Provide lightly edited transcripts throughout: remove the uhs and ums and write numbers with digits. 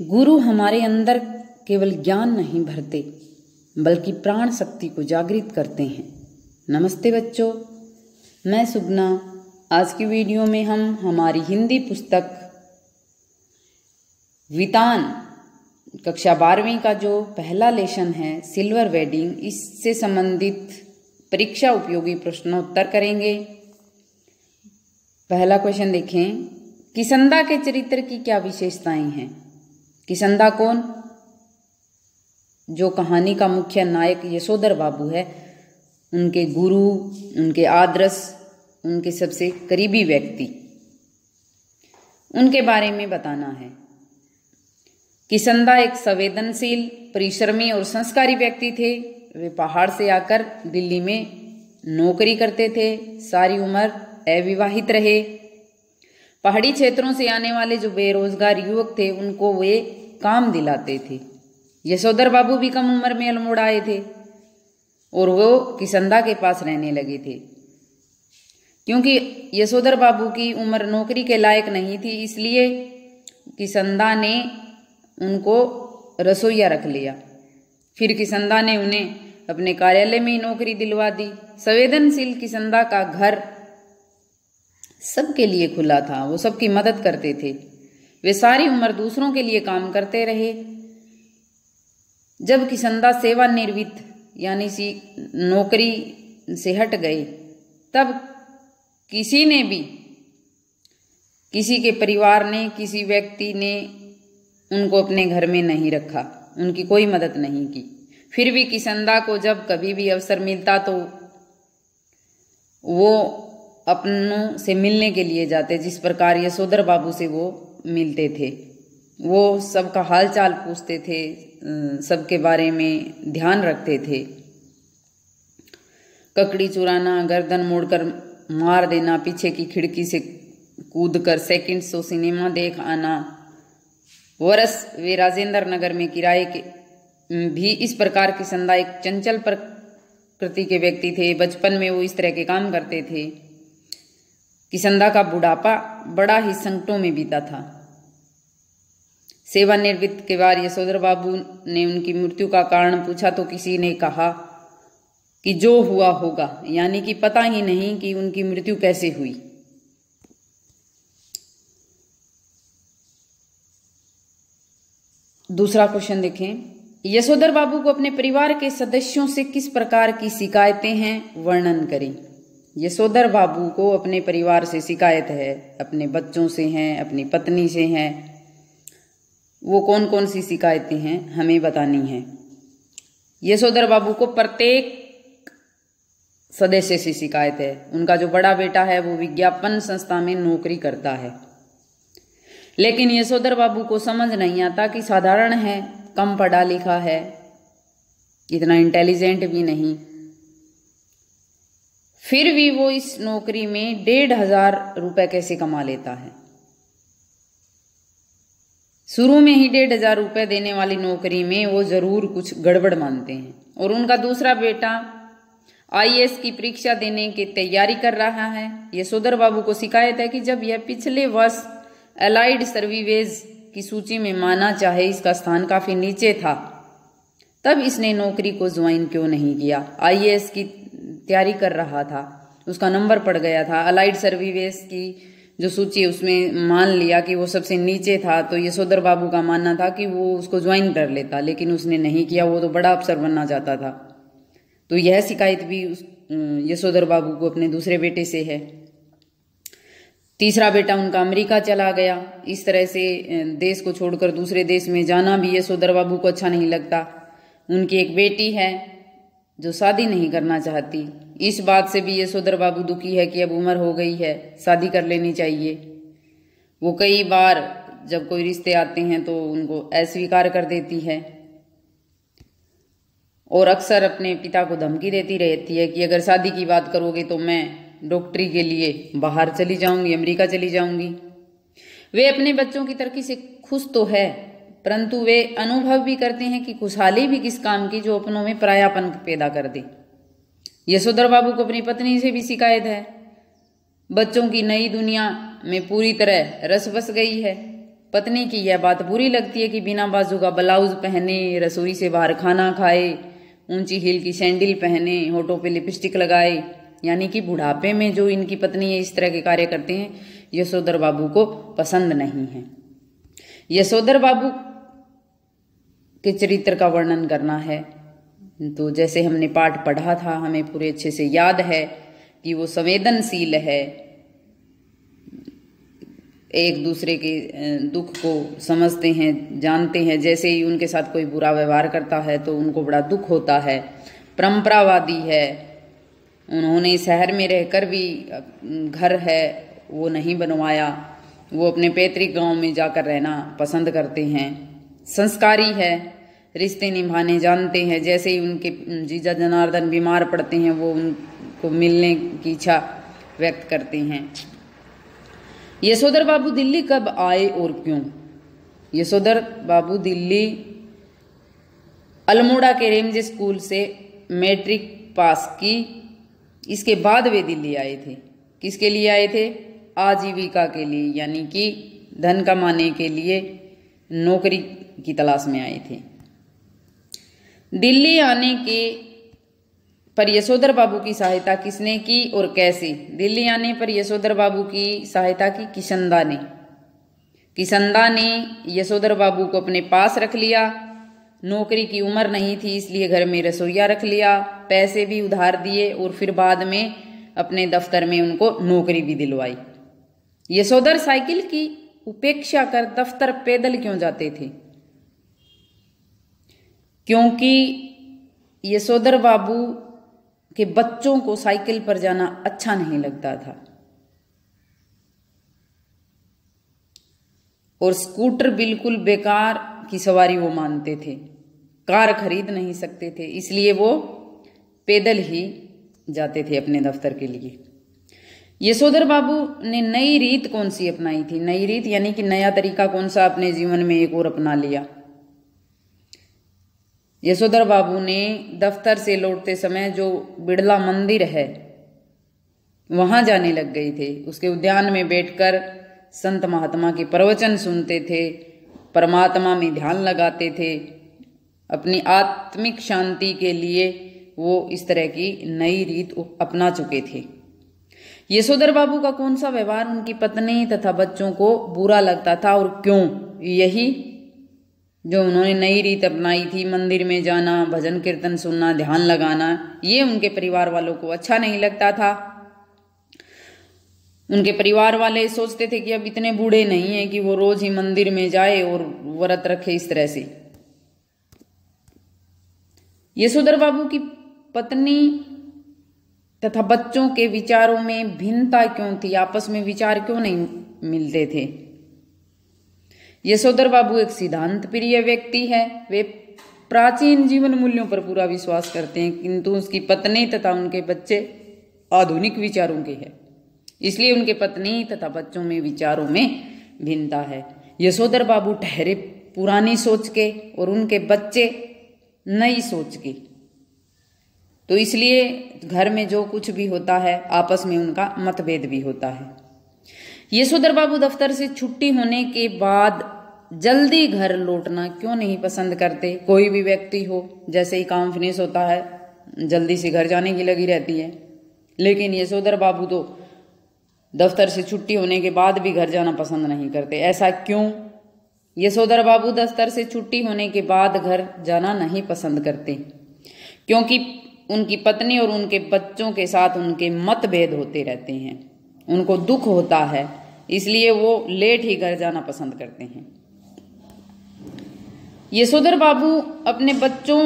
गुरु हमारे अंदर केवल ज्ञान नहीं भरते बल्कि प्राण शक्ति को जागृत करते हैं। नमस्ते बच्चों, मैं सुगना। आज की वीडियो में हम हमारी हिंदी पुस्तक वितान कक्षा 12वीं का जो पहला लेसन है सिल्वर वेडिंग, इससे संबंधित परीक्षा उपयोगी प्रश्नोत्तर करेंगे। पहला क्वेश्चन देखें, किसंदा के चरित्र की क्या विशेषताएं हैं? किसंदा कौन? जो कहानी का मुख्य नायक यशोधर बाबू है, उनके गुरु, उनके आदर्श, उनके सबसे करीबी व्यक्ति, उनके बारे में बताना है। किसंदा एक संवेदनशील, परिश्रमी और संस्कारी व्यक्ति थे। वे पहाड़ से आकर दिल्ली में नौकरी करते थे। सारी उम्र अविवाहित रहे। पहाड़ी क्षेत्रों से आने वाले जो बेरोजगार युवक थे उनको वे काम दिलाते थे। यशोधर बाबू भी कम उम्र में अल्मोड़ा आए थे और वो किसंदा के पास रहने लगे थे। क्योंकि यशोधर बाबू की उम्र नौकरी के लायक नहीं थी, इसलिए किसंदा ने उनको रसोइया रख लिया। फिर किसंदा ने उन्हें अपने कार्यालय में ही नौकरी दिलवा दी। संवेदनशील किसंदा का घर सबके लिए खुला था। वो सबकी मदद करते थे। वे सारी उम्र दूसरों के लिए काम करते रहे। जब किसंदा सेवानिवृत्त यानी नौकरी से हट गए, तब किसी के परिवार ने, किसी व्यक्ति ने उनको अपने घर में नहीं रखा, उनकी कोई मदद नहीं की। फिर भी किसंदा को जब कभी भी अवसर मिलता तो वो अपनों से मिलने के लिए जाते, जिस प्रकार यशोधर बाबू से वो मिलते थे। वो सबका हालचाल पूछते थे, सबके बारे में ध्यान रखते थे। ककड़ी चुराना, गर्दन मोड़कर मार देना, पीछे की खिड़की से कूदकर सेकंड शो सिनेमा देख आना। वर्ष वे राजेंद्र नगर में किराए के भी। इस प्रकार किसंदा एक चंचल प्रकृति के व्यक्ति थे। बचपन में वो इस तरह के काम करते थे। किसंदा का बुढ़ापा बड़ा ही संकटों में बीता था। सेवानिवृत्त के बाद यशोधर बाबू ने उनकी मृत्यु का कारण पूछा तो किसी ने कहा कि जो हुआ होगा, यानी कि पता ही नहीं कि उनकी मृत्यु कैसे हुई। दूसरा क्वेश्चन देखें, यशोधर बाबू को अपने परिवार के सदस्यों से किस प्रकार की शिकायतें हैं, वर्णन करें। यशोधर बाबू को अपने परिवार से शिकायत है, अपने बच्चों से हैं, अपनी पत्नी से हैं। वो कौन कौन सी शिकायतें हैं हमें बतानी है। यशोधर बाबू को प्रत्येक सदस्य से शिकायत है। उनका जो बड़ा बेटा है वो विज्ञापन संस्था में नौकरी करता है, लेकिन यशोधर बाबू को समझ नहीं आता कि साधारण है, कम पढ़ा लिखा है, इतना इंटेलिजेंट भी नहीं। फिर भी वो इस नौकरी में 1500 रुपए कैसे कमा लेता है। शुरू में ही 1500 रुपए देने वाली नौकरी में वो जरूर कुछ गड़बड़ मानते हैं। और उनका दूसरा बेटा IAS की परीक्षा देने की तैयारी कर रहा है। यशोधर बाबू को शिकायत है कि जब यह पिछले वर्ष अलाइड सर्विसेज की सूची में माना चाहे इसका स्थान काफी नीचे था, तब इसने नौकरी को ज्वाइन क्यों नहीं किया। IAS की तैयारी कर रहा था, उसका नंबर पड़ गया था। अलाइड सर्विसेज की जो सूची उसमें मान लिया कि वो सबसे नीचे था, तो यशोधर बाबू का मानना था कि वो उसको ज्वाइन कर लेता, लेकिन उसने नहीं किया। वो तो बड़ा अफसर बनना चाहता था। तो यह शिकायत भी यशोधर बाबू को अपने दूसरे बेटे से है। तीसरा बेटा उनका अमेरिका चला गया। इस तरह से देश को छोड़कर दूसरे देश में जाना भी यशोधर बाबू को अच्छा नहीं लगता। उनकी एक बेटी है जो शादी नहीं करना चाहती। इस बात से भी यशोधर बाबू दुखी है कि अब उम्र हो गई है, शादी कर लेनी चाहिए। वो कई बार जब कोई रिश्ते आते हैं तो उनको अस्वीकार कर देती है और अक्सर अपने पिता को धमकी देती रहती है कि अगर शादी की बात करोगे तो मैं डॉक्टरी के लिए बाहर चली जाऊंगी, अमेरिका चली जाऊंगी। वे अपने बच्चों की तरक्की से खुश तो है, परंतु वे अनुभव भी करते हैं कि खुशहाली भी किस काम की जो अपनों में परायापन पैदा कर दे। यशोधर बाबू को अपनी पत्नी से भी शिकायत है। बच्चों की नई दुनिया में पूरी तरह रस बस गई है। पत्नी की यह बात बुरी लगती है कि बिना बाजू का ब्लाउज पहने, रसोई से बाहर खाना खाए, ऊंची हील की सैंडल पहने, होठों पे लिपस्टिक लगाए, यानी कि बुढ़ापे में जो इनकी पत्नी है इस तरह के कार्य करते हैं, यशोधर बाबू को पसंद नहीं है। यशोधर बाबू के चरित्र का वर्णन करना है तो जैसे हमने पाठ पढ़ा था, हमें पूरे अच्छे से याद है कि वो संवेदनशील है, एक दूसरे के दुख को समझते हैं, जानते हैं। जैसे ही उनके साथ कोई बुरा व्यवहार करता है तो उनको बड़ा दुख होता है। परंपरावादी है, उन्होंने शहर में रहकर भी घर है वो नहीं बनवाया, वो अपने पैतृक गांव में जाकर रहना पसंद करते हैं। संस्कारी है, रिश्ते निभाने जानते हैं। जैसे ही उनके जीजा जनार्दन बीमार पड़ते हैं वो उनको मिलने की इच्छा व्यक्त करते हैं। यशोधर बाबू दिल्ली कब आए और क्यों? यशोधर बाबू दिल्ली अल्मोड़ा के रेंज स्कूल से मैट्रिक पास की, इसके बाद वे दिल्ली आए थे। किसके लिए आए थे? आजीविका के लिए, यानी कि धन कमाने के लिए, नौकरी की तलाश में आए थे। दिल्ली आने के पर यशोधर बाबू की सहायता किसने की और कैसे? दिल्ली आने पर यशोधर बाबू की सहायता की किशनदा ने। किशनदा ने यशोधर बाबू को अपने पास रख लिया। नौकरी की उम्र नहीं थी इसलिए घर में रसोइया रख लिया, पैसे भी उधार दिए और फिर बाद में अपने दफ्तर में उनको नौकरी भी दिलवाई। यशोधर साइकिल की उपेक्षा कर दफ्तर पैदल क्यों जाते थे? क्योंकि यशोधर बाबू के बच्चों को साइकिल पर जाना अच्छा नहीं लगता था और स्कूटर बिल्कुल बेकार की सवारी वो मानते थे। कार खरीद नहीं सकते थे, इसलिए वो पैदल ही जाते थे अपने दफ्तर के लिए। यशोधर बाबू ने नई रीत कौन सी अपनाई थी? नई रीत यानी कि नया तरीका कौन सा अपने जीवन में एक और अपना लिया? यशोधर बाबू ने दफ्तर से लौटते समय जो बिड़ला मंदिर है वहां जाने लग गए थे। उसके उद्यान में बैठकर संत महात्मा के प्रवचन सुनते थे, परमात्मा में ध्यान लगाते थे। अपनी आत्मिक शांति के लिए वो इस तरह की नई रीत अपना चुके थे। यशोधर बाबू का कौन सा व्यवहार उनकी पत्नी तथा बच्चों को बुरा लगता था और क्यों? यही जो उन्होंने नई रीत अपनाई थी, मंदिर में जाना, भजन कीर्तन सुनना, ध्यान लगाना, ये उनके परिवार वालों को अच्छा नहीं लगता था। उनके परिवार वाले सोचते थे कि अब इतने बूढ़े नहीं हैं कि वो रोज ही मंदिर में जाए और व्रत रखे इस तरह से। यशोधर बाबू की पत्नी तथा बच्चों के विचारों में भिन्नता क्यों थी? आपस में विचार क्यों नहीं मिलते थे? यशोधर बाबू एक सिद्धांत प्रिय व्यक्ति है। वे प्राचीन जीवन मूल्यों पर पूरा विश्वास करते हैं, किंतु उसकी पत्नी तथा उनके बच्चे आधुनिक विचारों के हैं, इसलिए उनके पत्नी तथा बच्चों में विचारों में भिन्नता है। यशोधर बाबू ठहरे पुरानी सोच के और उनके बच्चे नई सोच के, तो इसलिए घर में जो कुछ भी होता है आपस में उनका मतभेद भी होता है। यशोधर बाबू दफ्तर से छुट्टी होने के बाद जल्दी घर लौटना क्यों नहीं पसंद करते? कोई भी व्यक्ति हो, जैसे ही काम फिनिश होता है जल्दी से घर जाने की लगी रहती है, लेकिन यशोधर बाबू तो दफ्तर से छुट्टी होने के बाद भी घर जाना पसंद नहीं करते। ऐसा क्यों? यशोधर बाबू दफ्तर से छुट्टी होने के बाद घर जाना नहीं पसंद करते क्योंकि उनकी पत्नी और उनके बच्चों के साथ उनके मतभेद होते रहते हैं, उनको दुख होता है, इसलिए वो लेट ही घर जाना पसंद करते हैं। यशोधर बाबू अपने बच्चों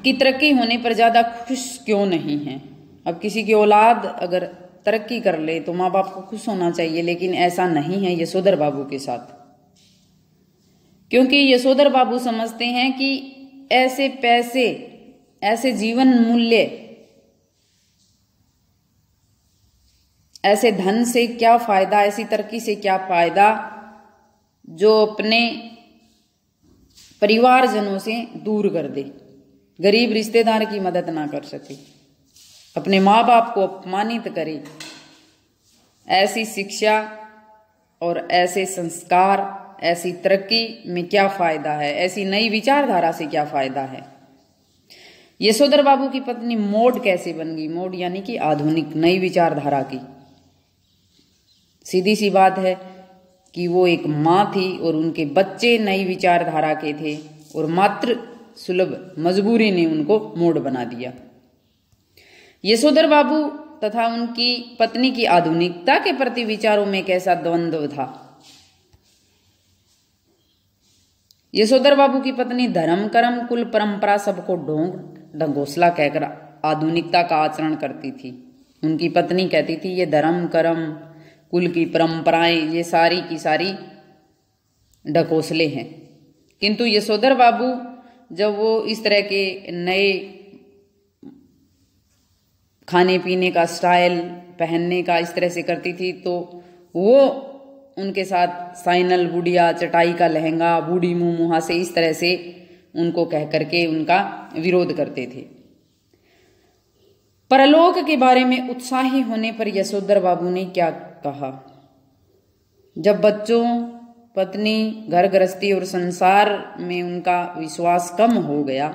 की तरक्की होने पर ज्यादा खुश क्यों नहीं हैं? अब किसी की औलाद अगर तरक्की कर ले तो माँ बाप को खुश होना चाहिए, लेकिन ऐसा नहीं है यशोधर बाबू के साथ, क्योंकि यशोधर बाबू समझते हैं कि ऐसे पैसे, ऐसे जीवन मूल्य, ऐसे धन से क्या फायदा, ऐसी तरक्की से क्या फायदा जो अपने परिवारजनों से दूर कर दे, गरीब रिश्तेदार की मदद ना कर सके, अपने माँ बाप को अपमानित करे। ऐसी शिक्षा और ऐसे संस्कार, ऐसी तरक्की में क्या फायदा है, ऐसी नई विचारधारा से क्या फायदा है। यशोधर बाबू की पत्नी मोड कैसे बन गई? मोड यानी कि आधुनिक, नई विचारधारा की। सीधी सी बात है कि वो एक माँ थी और उनके बच्चे नई विचारधारा के थे और मातृ सुलभ मजबूरी ने उनको मोड बना दिया। यशोधर बाबू तथा उनकी पत्नी की आधुनिकता के प्रति विचारों में कैसा द्वंद्व था। यशोधर बाबू की पत्नी धर्म, कर्म, कुल, परंपरा सबको ढोंग ढंगोसला कहकर आधुनिकता का आचरण करती थी। उनकी पत्नी कहती थी ये धर्म, कर्म, कुल की परंपराएं ये सारी की सारी ढकोसले हैं। किंतु यशोधर बाबू जब वो इस तरह के नए खाने पीने का स्टाइल, पहनने का इस तरह से करती थी, तो वो उनके साथ साइनल, बुढ़िया, चटाई का लहंगा, बूढ़ी मुंह मुहा से इस तरह से उनको कह करके उनका विरोध करते थे। परलोक के बारे में उत्साही होने पर यशोधर बाबू ने क्या कहा? जब बच्चों, पत्नी, घर गृहस्थी और संसार में उनका विश्वास कम हो गया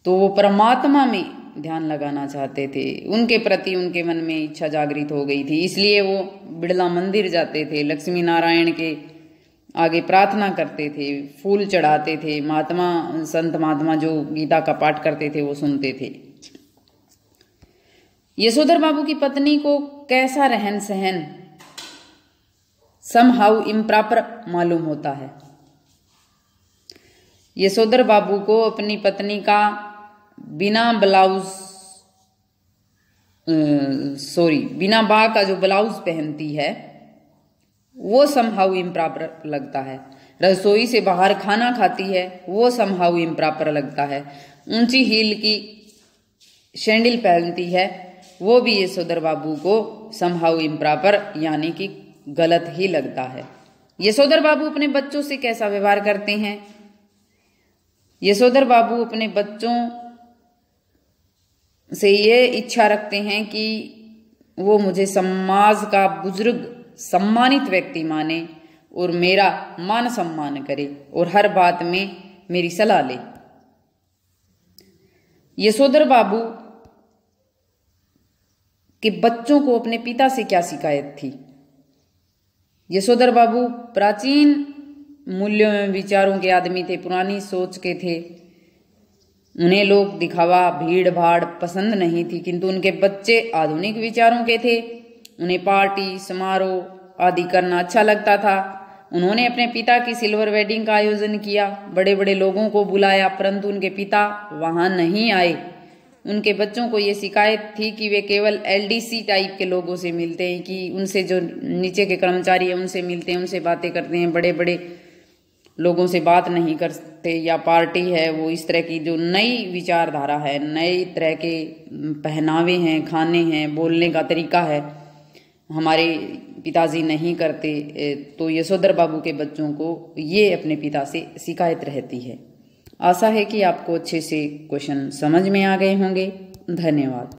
तो वो परमात्मा में ध्यान लगाना चाहते थे। उनके प्रति उनके मन में इच्छा जागृत हो गई थी, इसलिए वो बिड़ला मंदिर जाते थे, लक्ष्मी नारायण के आगे प्रार्थना करते थे, फूल चढ़ाते थे, महात्मा संत महात्मा जो गीता का पाठ करते थे वो सुनते थे। यशोधर बाबू की पत्नी को कैसा रहन सहन समहाउ इम्प्रॉपर मालूम होता है। यशोधर बाबू को अपनी पत्नी का बिना बा का जो ब्लाउज पहनती है वो समहाउ इम्प्रॉपर लगता है। रसोई से बाहर खाना खाती है वो समहाउ इम्प्रॉपर लगता है। ऊंची हील की सैंडल पहनती है वो भी यशोधर बाबू को समहाउ इम्प्रॉपर यानी कि गलत ही लगता है। यशोधर बाबू अपने बच्चों से कैसा व्यवहार करते हैं? यशोधर बाबू अपने बच्चों से ये इच्छा रखते हैं कि वो मुझे समाज का बुजुर्ग, सम्मानित व्यक्ति माने और मेरा मान सम्मान करे और हर बात में मेरी सलाह ले। यशोधर बाबू के बच्चों को अपने पिता से क्या शिकायत थी? यशोधर बाबू प्राचीन मूल्यों में विचारों के आदमी थे, पुरानी सोच के थे। उन्हें लोग दिखावा, भीड़ भाड़ पसंद नहीं थी, किंतु उनके बच्चे आधुनिक विचारों के थे। उन्हें पार्टी, समारोह आदि करना अच्छा लगता था। उन्होंने अपने पिता की सिल्वर वेडिंग का आयोजन किया, बड़े बड़े लोगों को बुलाया, परंतु उनके पिता वहां नहीं आए। उनके बच्चों को ये शिकायत थी कि वे केवल एलडीसी टाइप के लोगों से मिलते हैं, कि उनसे जो नीचे के कर्मचारी हैं उनसे मिलते हैं, उनसे बातें करते हैं, बड़े बड़े लोगों से बात नहीं करते। या पार्टी है वो इस तरह की जो नई विचारधारा है, नए तरह के पहनावे हैं, खाने हैं, बोलने का तरीका है, हमारे पिताजी नहीं करते। तो यशोधर बाबू के बच्चों को ये अपने पिता से शिकायत रहती है। आशा है कि आपको अच्छे से क्वेश्चन समझ में आ गए होंगे। धन्यवाद।